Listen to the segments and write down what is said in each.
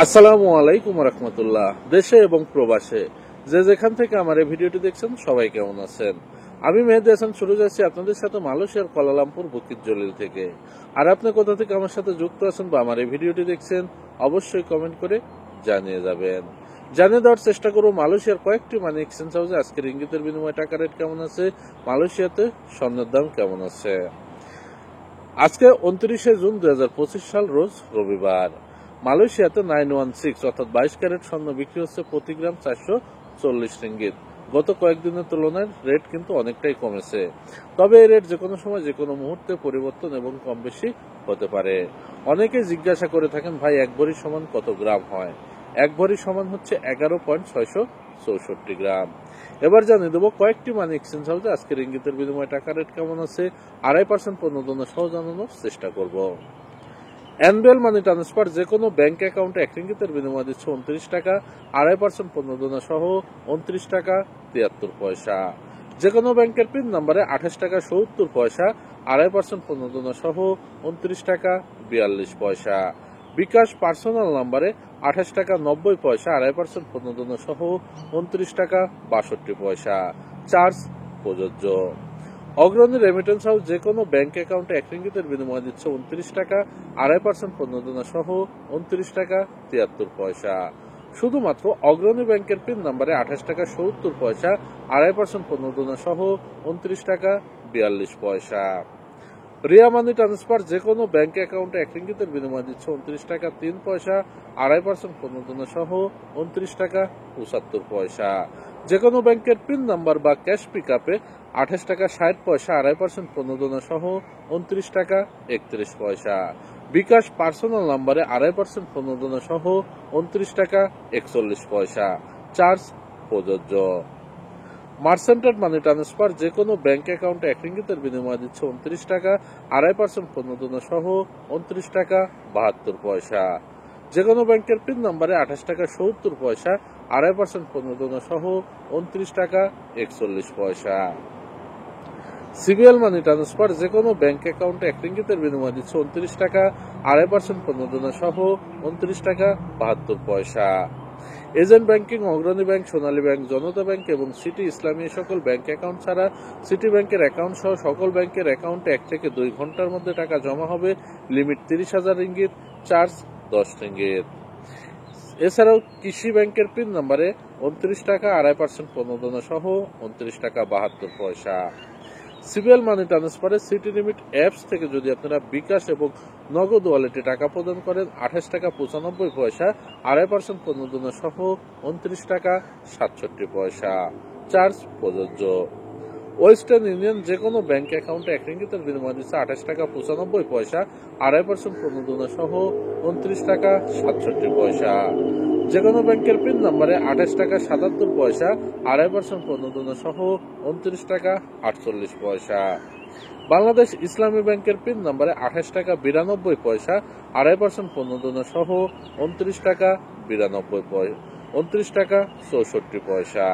আসসালামু আলাইকুম রহমতুল্লাহ। দেশে এবং প্রবাসে যে যেখান থেকে আমার এই ভিডিওটি দেখছেন সবাই কেমন আছেন? আমি মেহেদী হাসান শুরু যাচ্ছি আপনাদের সাথে মালয়েশিয়ার কুয়ালালামপুর বুকিত জলিল থেকে। আর আপনি কোথা থেকে আমার সাথে যুক্ত আছেন বা আমার এই ভিডিওটি দেখছেন অবশ্যই কমেন্ট করে জানিয়ে যাবেন। জানিয়ে দেওয়ার চেষ্টা করব মালয়েশিয়ার কয়েকটি মানি এক্সচেঞ্জ হাউসে আজকের ইঙ্গিতের বিনিময়ে টাকা রেট কেমন আছে, মালয়েশিয়াতে স্বর্ণের দাম কেমন আছে। আজকে 29শে জুন 2025 সাল রোজ রবিবার। মালয়েশিয়াতে 916 অর্থাৎ 22 ক্যারেট স্বর্ণ বিক্রি হচ্ছে প্রতি গ্রাম 440 রিঙ্গিত। গত কয়েকদিনের তুলনায় রেট কিন্তু অনেকটাই কমেছে, তবে এই রেট যে কোনো সময় যে কোনো মুহূর্তে পরিবর্তন এবং কম বেশি হতে পারে। অনেকে জিজ্ঞাসা করে থাকেন, ভাই এক ভরি সমান কত গ্রাম হয়? এক ভরি সমান হচ্ছে 11.664 গ্রাম। এবার জানিয়ে দেবো কয়েকটি মানি এক্সচেঞ্জ হাউসে আজকের ইঙ্গিতের বিনিময়ে টাকা রেট কেমন আছে। 2.5% প্রণোদনা সহ জানানোর চেষ্টা করব। অ্যানুয়াল মানি ট্রান্সফার যে কোনো ব্যাংক অ্যাকাউন্টে 1 রিঙ্গিতের বিনিময় দিচ্ছে 29 টাকা, 2.5% প্রণোদনা সহ 29 টাকা 73 পয়সা। যে কোনো ব্যাংকের পিন নাম্বারে 28 টাকা 70 পয়সা, 2.5% প্রণোদনা সহ 29 টাকা 42 পয়সা। বিকাশ পার্সোনাল নাম্বারে 28 টাকা 90 পয়সা, 2.5% প্রণোদনা সহ 29 টাকা 62 পয়সা। চার্জ প্রযোজ্য। অগ্রণী রেমিটেন্স হাউস যে কোনো ব্যাংক অ্যাকাউন্টে 1 রিঙ্গিতের বিনিময় দিচ্ছে 29 টাকা, 2.5% প্রণোদনা সহ 29 টাকা 73 পয়সা। শুধুমাত্র অগ্রণী ব্যাংকের পিন নাম্বারে 28 টাকা 70 পয়সা, 2.5% প্রণোদনা সহ 29 টাকা 42 পয়সা। রিয়া মানি ট্রান্সফার যে কোনো ব্যাংক অ্যাকাউন্টে 1 রিঙ্গিতের বিনিময় দিচ্ছে 29 টাকা 3 পয়সা, 2.5% প্রণোদনা সহ 29 টাকা 75 পয়সা। যে কোনো ব্যাংকের পিন নাম্বার বা ক্যাশ পিক আপে 28 টাকা 60 পয়সা, 2.5% প্রণোদনা সহ 29 টাকা 31 পয়সা। বিকাশ পার্সোনাল নাম্বারে 2.5% প্রণোদনা সহ 29 টাকা 41 পয়সা। চার্জ প্রযোজ্য। মার্সেন্টেড মানি ট্রান্সফার যে কোনো ব্যাংক অ্যাকাউন্টে 1 রিঙ্গিতের বিনিময় দিচ্ছে 29 টাকা, 2.5% প্রণোদনা সহ 29 টাকা 72 পয়সা। যে কোনো ব্যাংকের পিন নাম্বারে 28 টাকা 70 পয়সা, 2.5% প্রণোদনা সহ 29 টাকা 41 পয়সা। সিবিএল মানি ট্রান্সফার যে কোনো ব্যাংক অ্যাকাউন্টে 1 রিঙ্গিতের বিনিময় দিচ্ছে 29 টাকা, 2.5% প্রণোদনা সহ 29 টাকা 72 পয়সা। এজেন্ট ব্যাংকিং অগ্রণী ব্যাংক, সোনালী ব্যাংক, জনতা ব্যাংক এবং সিটি ইসলামী সকল ব্যাংক অ্যাকাউন্ট ছাড়া সিটি ব্যাংকের অ্যাকাউন্ট সহ সকল ব্যাংকের অ্যাকাউন্টে 1 থেকে 2 ঘন্টার মধ্যে টাকা জমা হবে। Limit 30,000 ringgit, charge 10 ringgit. এছাড়াও কৃষি ব্যাংকের পিন নাম্বারে 29 টাকা, 2.5% প্রণোদনা সহ 29 টাকা 72 পয়সা। সিবিএল মানি ট্রান্সফারে সিটি লিমিট অ্যাপস থেকে যদি আপনারা বিকাশ এবং নগদ ওয়ালেটে টাকা প্রদান করেন 28 টাকা 95 পয়সা, 2.5% প্রণোদনা সহ 29 টাকা 67 পয়সা। চার্জ প্রযোজ্য। ওয়েস্টার্ন ইউনিয়ন যে কোনো ব্যাংক অ্যাকাউন্টে 1 রিঙ্গিতের বিনিময় দিচ্ছে 28 টাকা 95 পয়সা, 2.5% প্রণোদনা সহ 29 টাকা 67 পয়সা। যে কোনো ব্যাংকের পিন নাম্বারে 28 টাকা 77 পয়সা, 2.5% প্রণোদনা সহ 29 টাকা 48 পয়সা। বাংলাদেশ ইসলামী ব্যাংকের পিন নাম্বারে 28 টাকা 92 পয়সা, 2.5% প্রণোদনা সহ 29 টাকা 92 পয়সা, 29 টাকা 64 পয়সা।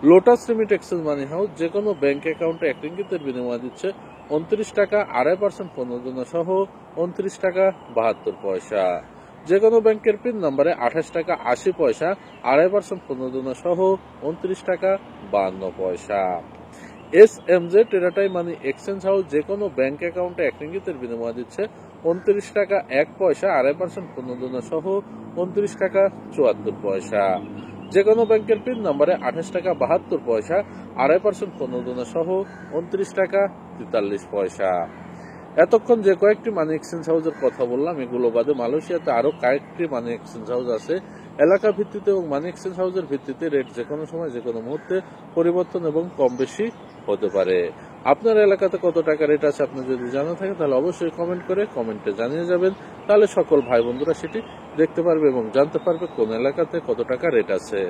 লোটাস রিমিট এক্সচেঞ্জ মানি হাউস যে কোনো ব্যাংক অ্যাকাউন্টে 1 রিঙ্গিতের বিনিময় দিচ্ছে 29 টাকা, 2.5% প্রণোদনা সহ 29 টাকা 72 পয়সা। যে কোনো ব্যাংকের পিন নাম্বারে 28 টাকা 80 পয়সা, 2.5% প্রণোদনা সহ 29 টাকা 52 পয়সা। এসএমজে টেরাটাই মানি এক্সচেঞ্জ হাউস যে কোনো ব্যাংক অ্যাকাউন্টে 1 রিঙ্গিতের বিনিময় দিচ্ছে 29 টাকা 1 পয়সা, 2.5% প্রণোদনা সহ 29 টাকা 74 পয়সা। যে কোনো ব্যাংকের পিন নাম্বারে 28 টাকা 72 পয়সা, 2.5% প্রণোদনা সহ 29 টাকা 43 পয়সা। এতক্ষণ যে কয়েকটি মানি এক্সচেঞ্জ হাউসের কথা বললাম এগুলো বাদে মালয়েশিয়াতে আরো কয়েকটি মানি এক্সচেঞ্জ হাউস আছে। এলাকা ভিত্তিতে এবং মানি এক্সচেঞ্জ হাউসের ভিত্তিতে রেট যে কোনো সময় যে কোনো মুহূর্তে পরিবর্তন এবং কম বেশি হতে পারে। আপনার এলাকাতে কত টাকা রেট আছে আপনি যদি জানা থাকে তাহলে অবশ্যই কমেন্ট করে কমেন্টে জানিয়ে যাবেন, তাহলে সকল ভাই বন্ধুরা সেটি দেখতে পারবে এবং জানতে পারবে কোন এলাকাতে কত টাকা রেট আছে।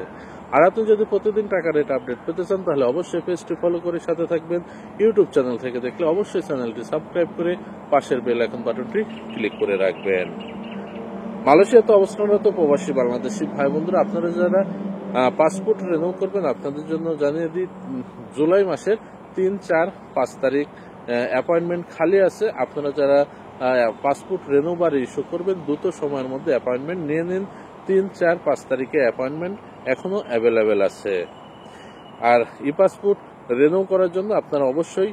আর আপনি যদি প্রতিদিন টাকা রেট আপডেট পেতে চান তাহলে অবশ্যই পেজটি ফলো করে সাথে থাকবেন। ইউটিউব চ্যানেল থেকে দেখলে অবশ্যই চ্যানেলটি সাবস্ক্রাইব করে পাশের বেল আইকন বাটনটি ক্লিক করে রাখবেন। মালয়েশিয়াতে অবস্থানরত প্রবাসী বাংলাদেশি ভাই বন্ধুরা আপনারা যারা পাসপোর্ট রিনিউ করবেন আপনাদের জন্য জানিয়ে দিই, জুলাই মাসের 3, 4, 5 তারিখ অ্যাপয়েন্টমেন্ট খালি আছে। আপনারা যারা পাসপোর্ট রেনু বা ইস্যু করবেন দ্রুত সময়ের মধ্যে অ্যাপয়েন্টমেন্ট নিয়ে নিন। 3, 4, 5 তারিখে অ্যাপয়েন্টমেন্ট এখনো অ্যাভেলেবেল আছে। আর ই পাসপোর্ট রিনিউ করার জন্য আপনারা অবশ্যই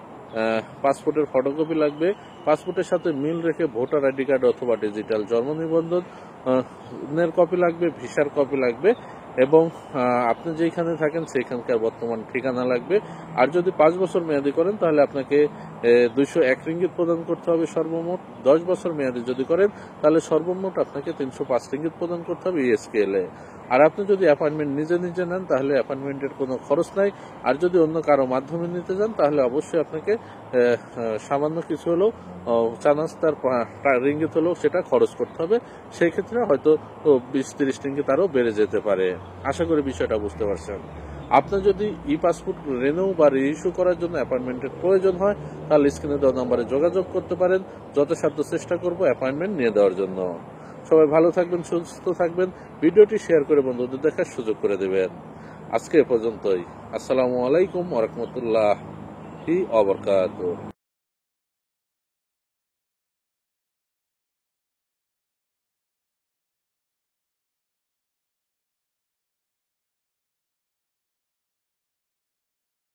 পাসপোর্টের ফটোকপি লাগবে। পাসপোর্টের সাথে মিল রেখে ভোটার আইডি কার্ড অথবা ডিজিটাল জন্ম নিবন্ধনের কপি লাগবে, ভিসার কপি লাগবে এবং আপনি যেখানে থাকেন সেইখানকার বর্তমান ঠিকানা লাগবে। আর যদি 5 বছর মেয়াদি করেন তাহলে আপনাকে 201 রিঙ্গিত প্রদান করতে হবে সর্বমোট। 10 বছর মেয়াদি যদি করেন তাহলে সর্বমোট আপনাকে 305 রিঙ্গিত প্রদান করতে হবে ESKL এ। আর আপনি যদি অ্যাপয়েন্টমেন্ট নিজে নেন তাহলে অ্যাপয়েন্টমেন্টের কোনো খরচ নাই। আর যদি অন্য কারো মাধ্যমে নিতে যান তাহলে অবশ্যই আপনাকে সামান্য কিছু হলেও চানাস্তার রিঙ্গিত হলেও সেটা খরচ করতে হবে। সেই ক্ষেত্রে হয়তো 20-30 রিঙ্গিত আরও বেড়ে যেতে পারে। আশা করি বিষয়টা বুঝতে পারছেন। আপনার যদি ই পাসপোর্ট রিনিউ বা রিইস্যু করার জন্য অ্যাপয়েন্টমেন্টের প্রয়োজন হয় তাহলে স্ক্রিনে দেওয়া নম্বরে যোগাযোগ করতে পারেন। যথাসাধ্য চেষ্টা করব অ্যাপয়েন্টমেন্ট নিয়ে দেওয়ার জন্য। সবাই ভালো থাকবেন, সুস্থ থাকবেন। ভিডিওটি শেয়ার করে বন্ধুদের দেখার সুযোগ করে দেবেন। আজকে এ পর্যন্তই। আসসালামু আলাইকুম ওয়া রাহমাতুল্লাহি ওয়া বারাকাতুহু।